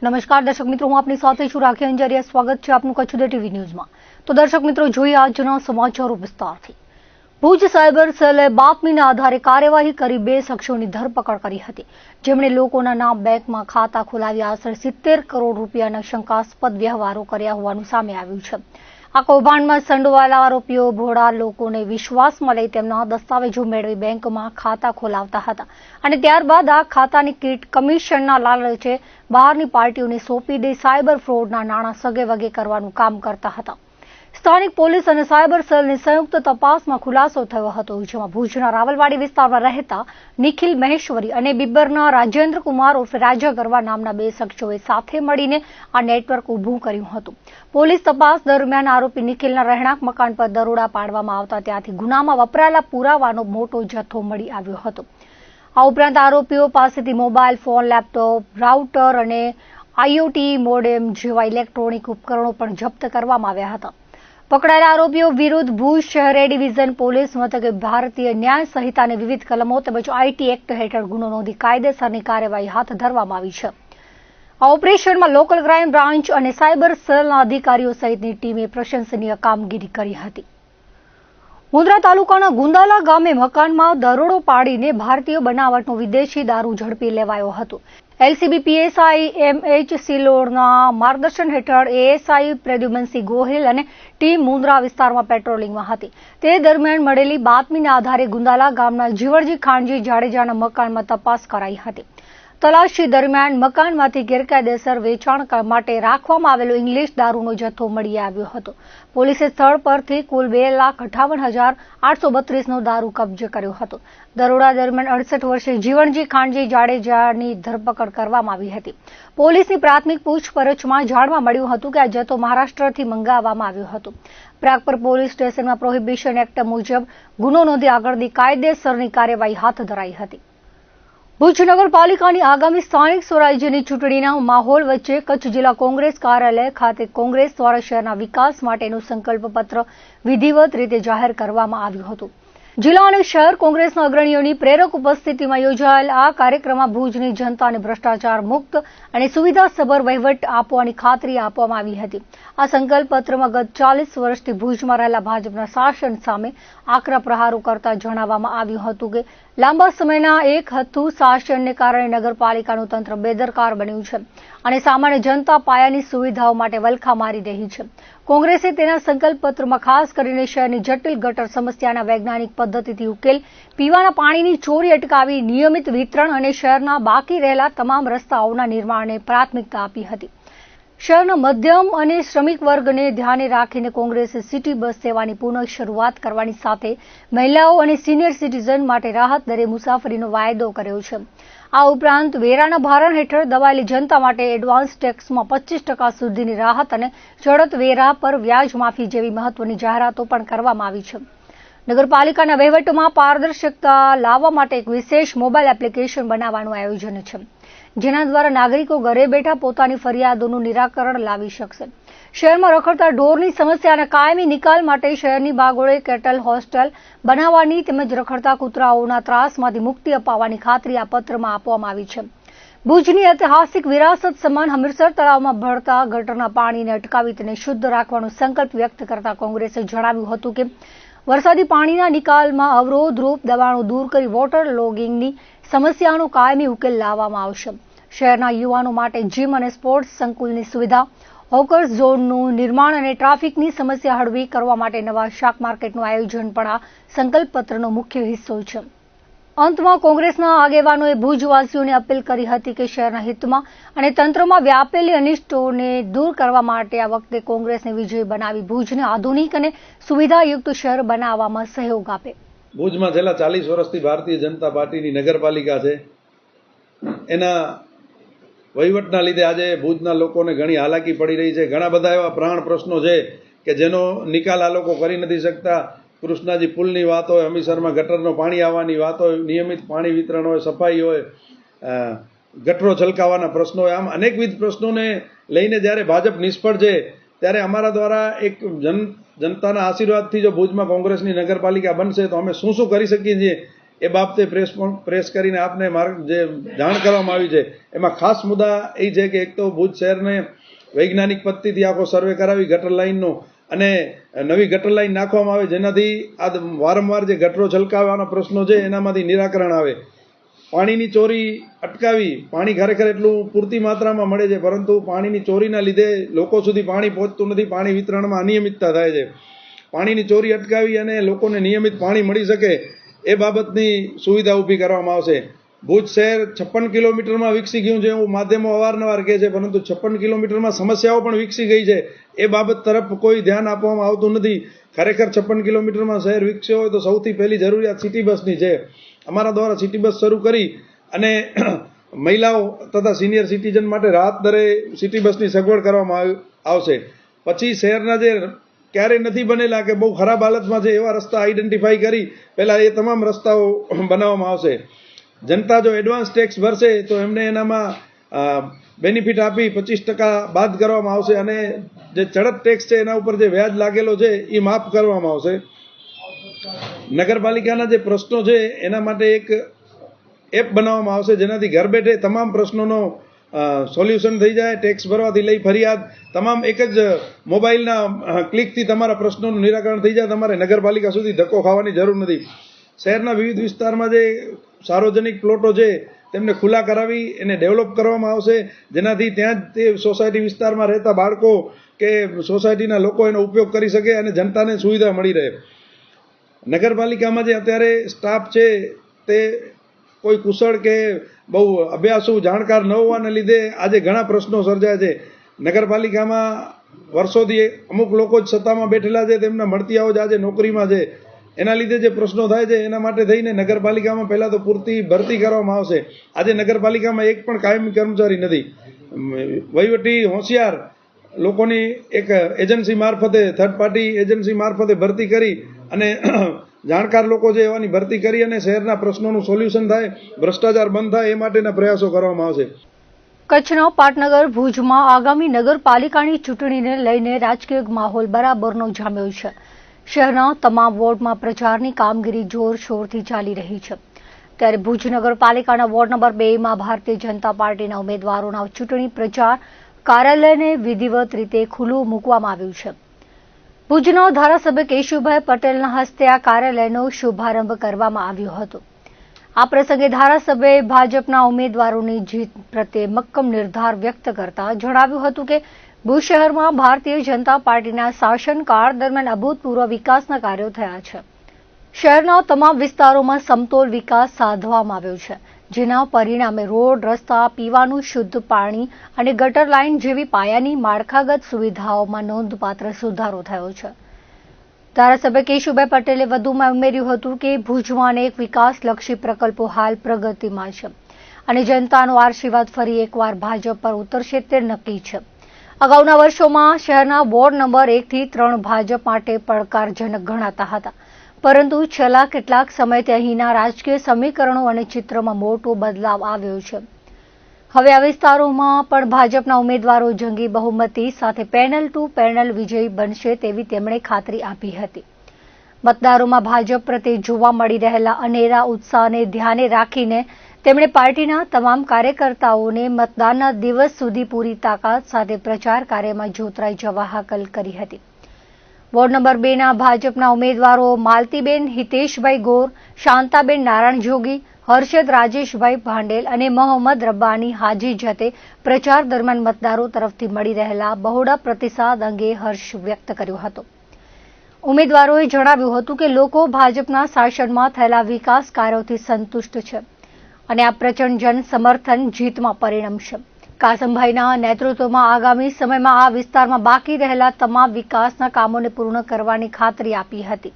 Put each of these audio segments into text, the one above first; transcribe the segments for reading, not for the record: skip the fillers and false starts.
નમસ્કાર દર્શક મિત્રો, હું આપની સાથે છું રાખી અંજારિયા. સ્વાગત છે આપનું કચ્છ ટીવી ન્યૂઝમાં. તો દર્શક મિત્રો, જોઈએ આજના સમાચારો વિસ્તારથી. ભુજ સાયબર સેલે બાતમીના આધારે કાર્યવાહી કરી 2 શખ્સોની ધરપકડ કરી હતી, જેમણે લોકોના નામ બેંકમાં ખાતા ખોલાવી આશરે 70 કરોડ રૂપિયાના શંકાસ્પદ વ્યવહારો કર્યા હોવાનું સામે આવ્યું છે. આ કૌભાંડમાં સંડોવાયેલા આરોપીઓ ભોળા લોકોને વિશ્વાસમાં લઈ તેમના દસ્તાવેજો મેળવી બેંકમાં ખાતા ખોલાવતા હતા અને ત્યારબાદ આ ખાતાની કીટ કમિશનના લાલચે બહારની પાર્ટીઓને સોંપી દઈ સાયબર ફ્રોડના નાણાં સગે વગે કરવાનું કામ કરતા હતા. સ્થાનિક પોલીસ અને સાયબર સેલની સંયુક્ત તપાસમાં ખુલાસો થયો હતો, જેમાં ભુજના રાવલવાડી વિસ્તારમાં રહેતા નિખિલ મહેશ્વરી અને બિબ્બરના રાજેન્દ્ર કુમાર ઉર્ફે રાજા ગરવા નામના 2 શખ્સોએ સાથે મળીને આ નેટવર્ક ઊભું કર્યું હતું. પોલીસ તપાસ દરમિયાન આરોપી નિખિલના રહેણાંક મકાન પર દરોડા પાડવામાં આવતા ત્યાંથી ગુનામાં વપરાયેલા પુરાવાનો મોટો જથ્થો મળી આવ્યો હતો. આ ઉપરાંત આરોપીઓ પાસેથી મોબાઈલ ફોન, લેપટોપ, રાઉટર અને IoT મોડેમ જેવા ઇલેક્ટ્રોનિક ઉપકરણો પણ જપ્ત કરવામાં આવ્યા હતા. પકડાયેલા આરોપીઓ વિરુદ્ધ ભુજ શહેર એ ડિવિઝન પોલીસ મથકે ભારતીય ન્યાય સંહિતાની વિવિધ કલમો તેમજ IT એક્ટ હેઠળ ગુનો નોંધી કાયદેસરની કાર્યવાહી હાથ ધરવામાં આવી છે. આ ઓપરેશનમાં લોકલ ક્રાઇમ બ્રાન્ચ અને સાયબર સેલના અધિકારીઓ સહિતની ટીમે પ્રશંસનીય કામગીરી કરી હતી. મુન્દ્રા તાલુકાના ગુંદાલા ગામે મકાનમાં દરોડો પાડીને ભારતીય બનાવટનો વિદેશી દારૂ ઝડપી લેવાયો હતો. LCB PSI MH સિલોડના માર્ગદર્શન હેઠળ ASI પ્રદ્યુમનસિંહ ગોહિલ અને ટીમ મુન્દ્રા વિસ્તારમાં પેટ્રોલિંગમાં હતી. તે દરમિયાન મળેલી બાતમીના આધારે ગુંદાલા ગામના જીવણજી ખાનજી જાડેજાના મકાનમાં તપાસ કરાઈ હતી. તલાશી દરમિયાન મકાનમાંથી ગેરકાયદેસર વેચાણ માટે રાખવામાં આવેલો ઇંગ્લિશ દારૂનો જથ્થો મળી આવ્યો હતો. પોલીસે સ્થળ પરથી કુલ 2,58,832નો દારૂ કબજે કર્યો હતો. દરોડા દરમિયાન 68 વર્ષીય જીવણજી ખાનજી જાડેજાની ધરપકડ કરવામાં આવી હતી. પોલીસની પ્રાથમિક પૂછપરછમાં જાણવા મળ્યું હતું કે આ જથ્થો મહારાષ્ટ્રથી મંગાવવામાં આવ્યો હતો. પ્રાગપર પોલીસ સ્ટેશનમાં પ્રોહિબિશન એક્ટ મુજબ ગુનો નોંધી આગળની કાયદેસરની કાર્યવાહી હાથ ધરાઈ હતી. ભુજ નગરપાલિકાની આગામી સ્થાનિક સ્વરાજ્યની ચૂંટણીના માહોલ વચ્ચે કચ્છ જિલ્લા કોંગ્રેસ કાર્યાલય ખાતે કોંગ્રેસ દ્વારા શહેરના વિકાસ માટેનું સંકલ્પપત્ર વિધિવત રીતે જાહેર કરવામાં આવ્યું હતું. જિલ્લા અને શહેર કોંગ્રેસના અગ્રણીઓની પ્રેરક ઉપસ્થિતિમાં યોજાયેલ આ કાર્યક્રમમાં ભુજની જનતાને ભ્રષ્ટાચાર મુક્ત અને સુવિધાસભર વહીવટ આપવાની ખાતરી આપવામાં આવી હતી. આ સંકલ્પપત્રમાં ગત 40 વર્ષથી ભુજમાં રહેલા ભાજપના શાસન સામે આકરા પ્રહારો કરતા જણાવવામાં આવ્યું હતું કે લાંબા સમયના એક હતું શાસનને કારણે નગરપાલિકાનું તંત્ર બેદરકાર બન્યું છે અને સામાન્ય જનતા પાયાની સુવિધાઓ માટે વલખા મારી રહી છે. કોંગ્રેસે તેના સંકલ્પપત્રમાં ખાસ કરીને શહેરની જટિલ ગટર સમસ્યાના વૈજ્ઞાનિક પદ્ધતિથી ઉકેલ, પીવાના પાણીની ચોરી અટકાવી, નિયમિત વિતરણ અને શહેરના બાકી રહેલા તમામ રસ્તાઓના નિર્માણને પ્રાથમિકતા આપી હતી. શહેરના મધ્યમ અને શ્રમિક વર્ગને ધ્યાને રાખીને કોંગ્રેસે સિટી બસ સેવાની પુનઃ શરૂઆત કરવાની સાથે મહિલાઓ અને સિનિયર સિટીઝન માટે રાહત દરે મુસાફરીનો વાયદો કર્યો છે. આ ઉપરાંત વેરાના ભારણ હેઠળ દબાયેલી જનતા માટે એડવાન્સ ટેક્સમાં 25% સુધીની રાહત અને ચડત વેરા પર વ્યાજ માફી જેવી મહત્વની જાહેરાતો પણ કરવામાં આવી છે. નગરપાલિકાના વહીવટમાં પારદર્શકતા લાવવા માટે એક વિશેષ મોબાઈલ એપ્લિકેશન બનાવવાનું આયોજન છે, જેના દ્વારા નાગરિકો ઘરે બેઠા પોતાની ફરિયાદોનું નિરાકરણ લાવી શકશે. શહેરમાં રખડતા ઢોરની સમસ્યાના કાયમી નિકાલ માટે શહેરની ભાગોળે કેટલ હોસ્ટેલ બનાવવાની તેમજ રખડતા કૂતરાઓના ત્રાસમાંથી મુક્તિ અપાવવાની ખાતરી આ પત્રમાં આપવામાં આવી છે. ભુજની ઐતિહાસિક વિરાસત સમાન હમીરસર તળાવમાં ભળતા ગટરના પાણીને અટકાવી તેને શુદ્ધ રાખવાનો સંકલ્પ વ્યક્ત કરતા કોંગ્રેસે જણાવ્યું હતું કે વરસાદી પાણીના નિકાલમાં અવરોધરૂપ દબાણો દૂર કરી વોટર લોગિંગની સમસ્યાનો કાયમી ઉકેલ લાવવામાં આવશે. શહેરના યુવાનો માટે જીમ અને સ્પોર્ટ્સ સંકુલની સુવિધા, હોકર્સ ઝોનનું નિર્માણ અને ટ્રાફિકની સમસ્યા હળવી કરવા માટે નવા શાક માર્કેટનું આયોજન પણ આ સંકલ્પપત્રનો મુખ્ય હિસ્સો છે. અંતમાં કોંગ્રેસના આગેવાનોએ ભુજવાસીઓને અપીલ કરી હતી કે શહેરના હિતમાં અને તંત્રમાં વ્યાપેલી અનિષ્ટોને દૂર કરવા માટે આ વખતે કોંગ્રેસને વિજયી બનાવી ભુજને આધુનિક અને સુવિધાયુક્ત શહેર બનાવવામાં સહયોગ આપે. ભુજમાં છેલ્લા 40 વર્ષથી ભારતીય જનતા પાર્ટીની નગરપાલિકા છે. એના વહીવટના લીધે આજે ભુજના લોકોને ઘણી હાલાકી પડી રહી છે. ઘણા બધા એવા પ્રાણ પ્રશ્નો છે કે જેનો નિકાલ આ લોકો કરી નથી શકતા. કૃષ્ણાજી પુલની વાત હોય, હમીરસરમાં ગટરનો પાણી આવવાની વાત હોય, નિયમિત પાણી વિતરણ હોય, સફાઈ હોય, ગટરો છલકાવાના પ્રશ્નો હોય, આમ અનેકવિધ પ્રશ્નોને લઈને જ્યારે ભાજપ નિષ્ફળ છે ત્યારે અમારા દ્વારા એક જનતાના આશીર્વાદથી જો ભુજમાં કોંગ્રેસની નગરપાલિકા બનશે તો અમે શું કરી શકીએ છીએ એ બાબતે પ્રેસ કરીને આપને જે જાણ કરવામાં આવી છે એમાં ખાસ મુદ્દા એ છે કે એક તો ભુજ શહેરને વૈજ્ઞાનિક પદ્ધતિથી આખો સર્વે કરાવી ગટર લાઇનનો અને નવી ગટર લાઇન નાખવામાં આવે જેનાથી આ વારંવાર જે ગટરો છલકાવવાના પ્રશ્નો છે એનામાંથી નિરાકરણ આવે. પાણીની ચોરી અટકાવી. પાણી ખરેખર એટલું પૂરતી માત્રામાં મળે છે પરંતુ પાણીની ચોરીના લીધે લોકો સુધી પાણી પહોંચતું નથી. પાણી વિતરણમાં અનિયમિતતા થાય છે. પાણીની ચોરી અટકાવી અને લોકોને નિયમિત પાણી મળી શકે એ બાબતની સુવિધા ઊભી કરવામાં આવશે. ભુજ શહેર 56 કિલોમીટરમાં વિકસી ગયું છે એવું માધ્યમો અવારનવાર કહે છે પરંતુ 56 કિલોમીટરમાં સમસ્યાઓ પણ વિકસી ગઈ છે એ બાબત તરફ કોઈ ધ્યાન આપવામાં આવતું નથી. ખરેખર 56 કિલોમીટરમાં શહેર વિકસ્યો હોય તો સૌથી પહેલી જરૂરિયાત સિટી બસની છે. અમારા દ્વારા સિટી બસ શરૂ કરી અને મહિલાઓ તથા સિનિયર સિટીઝન માટે રાહત દરે સિટી બસની સગવડ કરવામાં આવશે. પછી શહેરના જે ક્યારેય નથી બનેલા કે બહુ ખરાબ હાલતમાં છે એવા રસ્તા આઈડેન્ટિફાઈ કરી પહેલાં એ તમામ રસ્તાઓ બનાવવામાં આવશે. જનતા જો એડવાન્સ ટેક્સ ભરશે તો એમને એનામાં બેનિફિટ આપી 25% બાદ કરવામાં આવશે અને જે ચડત ટેક્સ છે એના ઉપર જે વ્યાજ લાગેલો છે એ માફ કરવામાં આવશે. નગરપાલિકાના જે પ્રશ્નો છે એના માટે એક એપ બનાવવામાં આવશે જેનાથી ઘર બેઠે તમામ પ્રશ્નોનો સોલ્યુશન થઈ જાય. ટેક્સ ભરવાથી લઈ ફરિયાદ તમામ એક જ મોબાઈલના ક્લિકથી તમારા પ્રશ્નોનું નિરાકરણ થઈ જાય. તમારે નગરપાલિકા સુધી ધક્કો ખાવાની જરૂર નથી. શહેરના વિવિધ વિસ્તારમાં જે સાર્વજનિક પ્લોટો છે તેમને ખુલ્લા કરાવી એને ડેવલપ કરવામાં આવશે જેનાથી ત્યાં જ તે સોસાયટી વિસ્તારમાં રહેતા બાળકો કે સોસાયટીના લોકો એનો ઉપયોગ કરી શકે અને જનતાને સુવિધા મળી રહે. નગરપાલિકામાં જે અત્યારે સ્ટાફ છે તે કોઈ કુશળ કે બહુ અભ્યાસુ જાણકાર ન હોવાના લીધે આજે ઘણા પ્રશ્નો સર્જાય છે. નગરપાલિકામાં વર્ષોથી અમુક લોકો જ સત્તામાં બેઠેલા છે તેમના મળતિયાઓ જ આજે નોકરીમાં છે. એના લીધે જે પ્રશ્નો થાય છે એના માટે થઈને નગરપાલિકામાં પહેલાં તો પૂરતી ભરતી કરવામાં આવશે. આજે નગરપાલિકામાં એક પણ કાયમી કર્મચારી નથી. વહીવટી હોશિયાર લોકોની એક એજન્સી મારફતે થર્ડ પાર્ટી એજન્સી મારફતે ભરતી કરી અને જાણકાર લોકો છે એવાની ભરતી કરી અને શહેરના પ્રશ્નોનું સોલ્યુશન થાય, ભ્રષ્ટાચાર બંધ થાય એ માટેના પ્રયાસો કરવામાં આવશે. કચ્છના પાટનગર ભુજમાં આગામી નગરપાલિકાની ચૂંટણીને લઈને રાજકીય માહોલ બરાબરનો જામ્યો છે. શહેરના તમામ વોર્ડમાં પ્રચારની કામગીરી જોરશોરથી ચાલી રહી છે. ત્યારે ભુજ નગરપાલિકાના વોર્ડ નંબર 2માં ભારતીય જનતા પાર્ટીના ઉમેદવારોના ચૂંટણી પ્રચાર કાર્યાલયને વિધિવત રીતે ખુલ્લું મૂકવામાં આવ્યું છે. ભુજના ધારાસભ્ય કેશુભાઈ પટેલના હસ્તે આ કાર્યાલયનો શુભારંભ કરવામાં આવ્યો હતો. આ પ્રસંગે ધારાસભ્યએ ભાજપના ઉમેદવારોની જીત પ્રત્યે મક્કમ નિર્ધાર વ્યક્ત કરતા જણાવ્યું હતું કે ભુજ શહેરમાં ભારતીય જનતા પાર્ટીના શાસનકાળ દરમિયાન અભૂતપૂર્વ વિકાસના કાર્યો થયા છે. શહેરના તમામ વિસ્તારોમાં સમતોલ વિકાસ સાધવામાં આવ્યો છે, જેના પરિણામે રોડ, રસ્તા, પીવાનું શુદ્ધ પાણી અને ગટર લાઇન જેવી પાયાની માળખાગત સુવિધાઓમાં નોંધપાત્ર સુધારો થયો છે. ધારાસભ્ય કેશુભાઈ પટેલે વધુમાં ઉમેર્યું હતું કે ભુજમાં અનેક વિકાસલક્ષી પ્રકલ્પો હાલ પ્રગતિમાં છે અને જનતાનો આશીર્વાદ ફરી એકવાર ભાજપ પર ઉતરશે તે નક્કી છે. અગાઉના વર્ષોમાં શહેરના વોર્ડ નંબર 1 થી 3 ભાજપ માટે પડકારજનક ગણાતા હતા, પરંતુ છેલ્લા કેટલાક સમયથી અહીંના રાજકીય સમીકરણો અને ચિત્રમાં મોટો બદલાવ આવ્યો છે. હવે આ વિસ્તારોમાં પણ ભાજપના ઉમેદવારો જંગી બહુમતી સાથે પેનલ ટુ પેનલ વિજયી બનશે તેવી તેમણે ખાતરી આપી હતી. મતદારોમાં ભાજપ પ્રત્યે જોવા મળી રહેલા અનેરા ઉત્સાહને ધ્યાને રાખીને તેમણે પાર્ટીના તમામ કાર્યકર્તાઓને મતદાનના દિવસ સુધી પૂરી તાકાત સાથે પ્રચાર કાર્યમાં જોતરાઈ જવા હાકલ કરી હતી. વોર્ડ નંબર 2ના ભાજપના ઉમેદવારો માલતીબેન હિતેશભાઈ ગોર, શાંતાબેન નારાયણ જોગી, હર્ષદ રાજેશભાઈ ભાંડેલ અને મોહમ્મદ રબ્બાની હાજી જતે પ્રચાર દરમિયાન મતદારો તરફથી મળી રહેલા બહોળા પ્રતિસાદ અંગે હર્ષ વ્યક્ત કર્યો હતો. ઉમેદવારોએ જણાવ્યું હતું કે લોકો ભાજપના શાસનમાં થયેલા વિકાસ કાર્યોથી સંતુષ્ટ છે અને આ પ્રચંડ જન સમર્થન જીતમાં પરિણમશે. કાસમભાઈના નેતૃત્વમાં આગામી સમયમાં આ વિસ્તારમાં બાકી રહેલા તમામ વિકાસના કામોને પૂર્ણ કરવાની ખાતરી આપી હતી.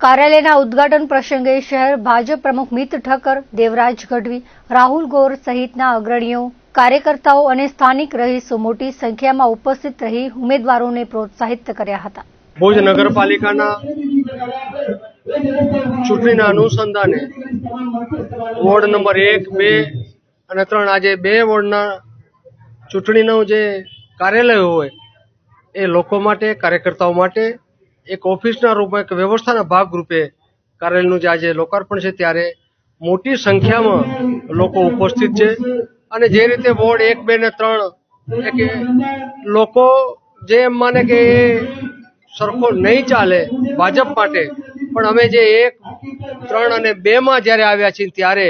કાર્યાલયના ઉદ્ઘાટન પ્રસંગે શહેર ભાજપ પ્રમુખ મિત ઠક્કર, દેવરાજ ગઢવી, રાહુલ ગોર સહિતના અગ્રણીઓ, કાર્યકર્તાઓ અને સ્થાનિક રહીશો મોટી સંખ્યામાં ઉપસ્થિત રહી ઉમેદવારોને પ્રોત્સાહિત કર્યા હતા. ભુજ નગરપાલિકાના ચૂંટણીના અનુસંધાને વોર્ડ નંબર 1, 2 અને 3 આજે 2 વોર્ડના ચૂંટણીનું જે કાર્યાલય હોય એ લોકો માટે, કાર્યકર્તાઓ માટે એક ઓફિસના રૂપમાં, એક વ્યવસ્થાના ભાગરૂપે કાર્યાલયનું જે આજે લોકાર્પણ છે ત્યારે મોટી સંખ્યામાં લોકો ઉપસ્થિત છે અને જે રીતે વોર્ડ 1, 2 ને 3 કે લોકો જે એમ માને કે એ સરખો નહીં ચાલે ભાજપ માટે, પણ અમે જે 1, 3 અને 2 માં જયારે આવ્યા છીએ ત્યારે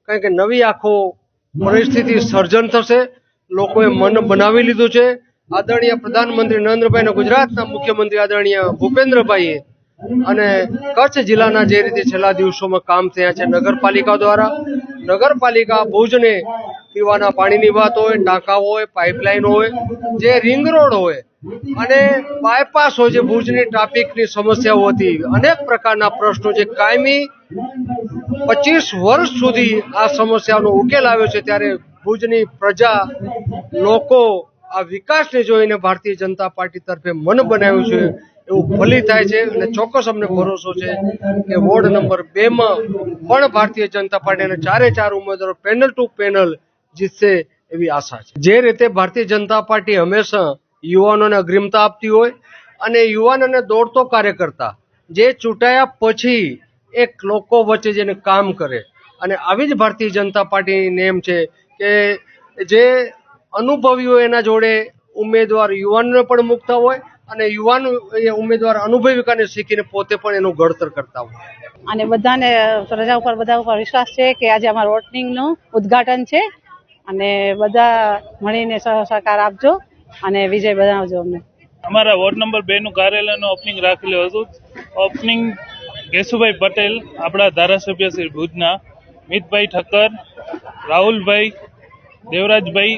કંઈક નવી આખો પરિસ્થિતિ સર્જન થશે. લોકોએ મન બનાવી લીધું છે. આદરણીય પ્રધાનમંત્રી નરેન્દ્રભાઈ અને ગુજરાતના મુખ્યમંત્રી આદરણીય ભૂપેન્દ્રભાઈએ અને કચ્છ જિલ્લાના જે રીતે છેલ્લા દિવસોમાં કામ થયા છે નગરપાલિકા દ્વારા, નગરપાલિકા ભુજને પીવાના પાણીની વાત હોય, ટાંકા હોય, પાઇપલાઇન હોય, જે રિંગ રોડ હોય અને બાયપાસ હોય, જે ભુજની ટ્રાફિકની સમસ્યાઓ હતી, અનેક પ્રકારના પ્રશ્નો જે કાયમી 25 વર્ષ સુધી આ સમસ્યાનો ઉકેલ આવ્યો છે, ત્યારે ભુજની પ્રજા લોકો આ વિકાસને જોઈને ભારતીય જનતા પાર્ટી તરફે મન બનાવ્યું છે એવું ફલિત થાય છે અને ચોક્કસ અમને ભરોસો છે કે વોર્ડ નંબર 2 માં પણ ભારતીય જનતા પાર્ટીના 4 ઉમેદવારો પેનલ ટુ પેનલ જીતશે એવી આશા છે. જે રીતે ભારતીય જનતા પાર્ટી હંમેશા યુવાનોને અગ્રિમતા આપતી હોય અને યુવાનોને દોડતો કાર્યકર્તા જે ચૂંટાયા પછી એક લોકો વચ્ચે જઈને કામ કરે, અને આવી જ ભારતીય જનતા પાર્ટીની નેમ છે કે જે અનુભવીઓ એના જોડે ઉમેદવાર યુવાનોને પણ મૂકતા હોય અને યુવાન એ ઉમેદવાર અનુભવીકાને શીખીને પોતે પણ એનું ઘડતર કરતા હોય. અને બધાને પ્રજા ઉપર બધા ઉપર વિશ્વાસ છે કે આજે અમારું ઓપનિંગનું ઉદ્ઘાટન છે અને બધા મળીને સહકાર આપજો અને વિજય બનાવજો અમને. અમારા વોર્ડ નંબર 2 નું કાર્યાલયનું ઓપનિંગ રાખેલું હતું. ઓપનિંગ કેશુભાઈ પટેલ, આપણા ધારાસભ્ય શ્રી ભુજના, મિતભાઈ ઠક્કર, રાહુલભાઈ, દેવરાજભાઈ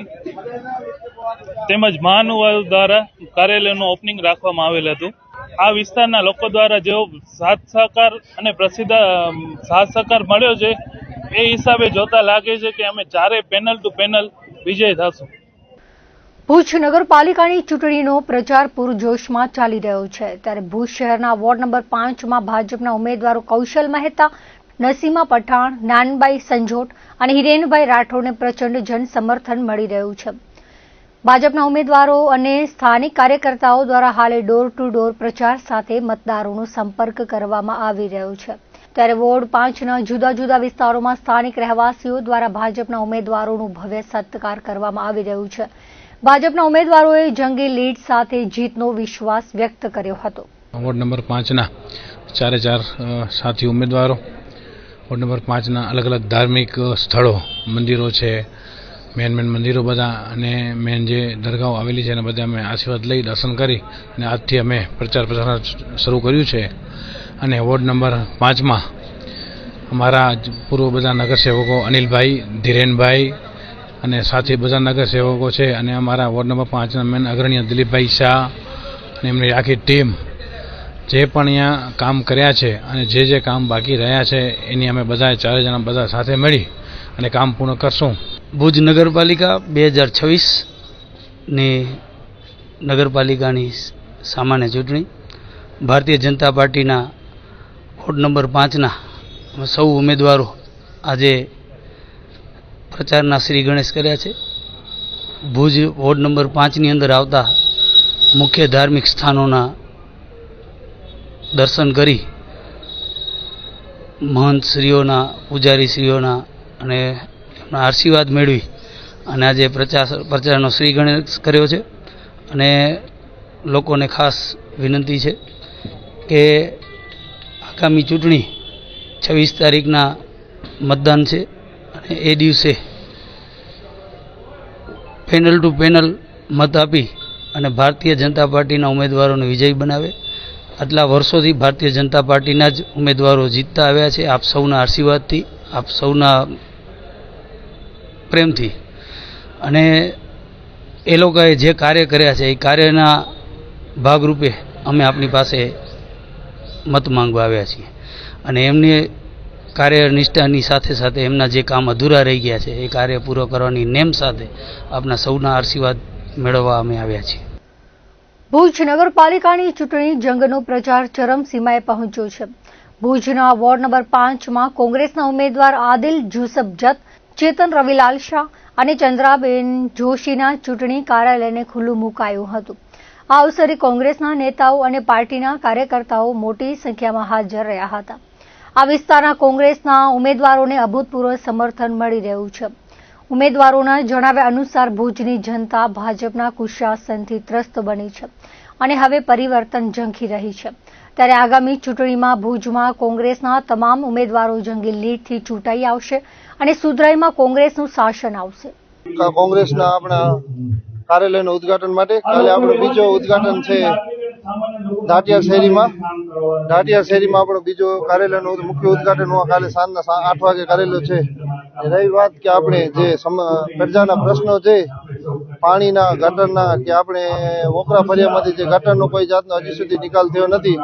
તેમજ મહાનુભાવો દ્વારા કાર્યાલયનું ઓપનિંગ રાખવામાં આવેલ હતું. આ વિસ્તારના લોકો દ્વારા જેવો સાથ સહકાર અને પ્રસિદ્ધ સાથ સહકાર મળ્યો છે એ હિસાબે જોતા લાગે છે કે અમે 4 પેનલ ટુ પેનલ વિજય થશું. ભુજ નગરપાલિકાની ચૂંટણીનો પ્રચાર પૂરજોશમાં ચાલી રહ્યો છે, ત્યારે ભુજ શહેરના વોર્ડ નંબર 5 માં ભાજપના ઉમેદવારો કૌશલ મહેતા, નસીમા પઠાણ, નાનબાઈ સંજોટ અને હિરેનભાઈ રાઠોડને પ્રચંડ જનસમર્થન મળી રહ્યું છે. ભાજપના ઉમેદવારો અને સ્થાનિક કાર્યકર્તાઓ દ્વારા હાલે ડોર ટુ ડોર પ્રચાર સાથે મતદારોનો સંપર્ક કરવામાં આવી રહ્યો છે, ત્યારે વોર્ડ 5ના જુદા જુદા વિસ્તારોમાં સ્થાનિક રહેવાસીઓ દ્વારા ભાજપના ઉમેદવારોનું ભવ્ય સત્કાર કરવામાં આવી રહ્યું છે. ભાજપના ઉમેદવારોએ જંગી લીડ સાથે જીતનો વિશ્વાસ વ્યક્ત કર્યો હતો. વોર્ડ નંબર 5ના 4 સાથી ઉમેદવારો, વોર્ડ નંબર 5ના અલગ અલગ ધાર્મિક સ્થળો, મંદિરો છે, મેન મંદિરો બધા અને મેન જે દરગાહો આવેલી છે અને બધા અમે આશીર્વાદ લઈ દર્શન કરી અને આજથી અમે પ્રચાર શરૂ કર્યું છે. અને વોર્ડ નંબર 5માં અમારા પૂર્વ બધા નગરસેવકો અનિલભાઈ, ધીરેનભાઈ અને સાથે બધા નગરસેવકો છે અને અમારા વોર્ડ નંબર 5ના મેન અગ્રણી દિલીપભાઈ શાહ અને એમની આખી ટીમ જે પણ અહીંયા કામ કર્યા છે અને જે કામ બાકી રહ્યા છે એની અમે બધા 4 જણા બધા સાથે મળી અને કામ પૂર્ણ કરશું. ભુજ નગરપાલિકા 2026ની નગરપાલિકાની સામાન્ય ચૂંટણી ભારતીય જનતા પાર્ટીના વોર્ડ નંબર 5ના સૌ ઉમેદવારો આજે પ્રચારના શ્રી ગણેશ કર્યા છે. ભુજ વોર્ડ નંબર 5ની અંદર આવતા મુખ્ય ધાર્મિક સ્થાનોના દર્શન કરી મહંતશ્રીઓના, પૂજારીશ્રીઓના અને એમના આશીર્વાદ મેળવી અને આજે પ્રચારનો શ્રી ગણેશ કર્યો છે. અને લોકોને ખાસ વિનંતી છે કે આગામી ચૂંટણી 26 તારીખના મતદાન છે અને એ દિવસે પેનલ ટુ પેનલ મત આપી અને ભારતીય જનતા પાર્ટીના ઉમેદવારોને વિજયી બનાવે. આટલા વર્ષોથી ભારતીય જનતા પાર્ટીના જ ઉમેદવારો જીતતા આવ્યા છે, આપ સૌના આશીર્વાદથી, આપ સૌના પ્રેમથી. અને એ લોકોએ જે કાર્ય કર્યા છે એ કાર્યના ભાગરૂપે અમે આપની પાસે મત માંગવા આવ્યા છીએ અને એમની કાર્યનિષ્ઠાની સાથે સાથે એમના જે કામ અધૂરા રહી ગયા છે એ કાર્ય પૂરો કરવાની નેમ સાથે આપના સૌના આશીર્વાદ મેળવવા અમે આવ્યા છીએ. ભુજ નગરપાલિકાની ચૂંટણી જંગનો પ્રચાર ચરમસીમાએ પહોંચ્યો છે. ભુજના વોર્ડ નંબર 5માં કોંગ્રેસના ઉમેદવાર આદિલ જુસફ જત, ચેતન રવિલાલ શાહ અને ચંદ્રાબેન જોશીના ચૂંટણી કાર્યાલયને ખુલ્લું મુકાયું હતું. આ અવસરે કોંગ્રેસના નેતાઓ અને પાર્ટીના કાર્યકર્તાઓ મોટી સંખ્યામાં હાજર રહ્યા હતા. આ વિસ્તારના કોંગ્રેસના ઉમેદવારોને અભૂતપૂર્વ સમર્થન મળી રહ્યું છે. ઉમેદવારોના જણાવ્યા અનુસાર ભુજની જનતા ભાજપના કુશાસનથી ત્રસ્ત બની છે અને હવે પરિવર્તન ઝંખી રહી છે. ત્યારે આગામી ચૂંટણીમાં ભુજમાં કોંગ્રેસના તમામ ઉમેદવારો જંગી લીડથી ચૂંટાઈ આવશે અને સુધરાઈમાં કોંગ્રેસનું શાસન આવશે. કોંગ્રેસના આપણા કાર્યાલયનું ઉદ્ઘાટન માટે કાલે આપણો બીજો ઉદ્ઘાટન છે ધાટિયા શેરીમાં. ધાટિયા શેરીમાં આપણો બીજો કાર્યાલયનું મુખ્ય ઉદ્ઘાટન કાલે સાંજના 8 વાગે કરેલું છે. રહી વાત કે આપણે જે પ્રજાના પ્રશ્નો છે પાણીના, ગટરના, કે આપણે વોકરા ફરિયામાંથી જે ગટરનો કોઈ જાતનો હજી સુધી નિકાલ થયો નથી,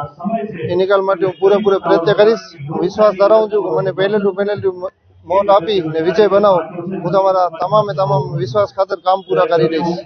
એ નિકાલ માટે હું પૂરેપૂરો પ્રયત્ન કરીશ. વિશ્વાસ ધરાવું છું કે મને પહેલેલું વોટ આપી ને વિજય બનાવો. હું તમારા તમામ વિશ્વાસ ખાતર કામ પૂરા કરી દઈશ.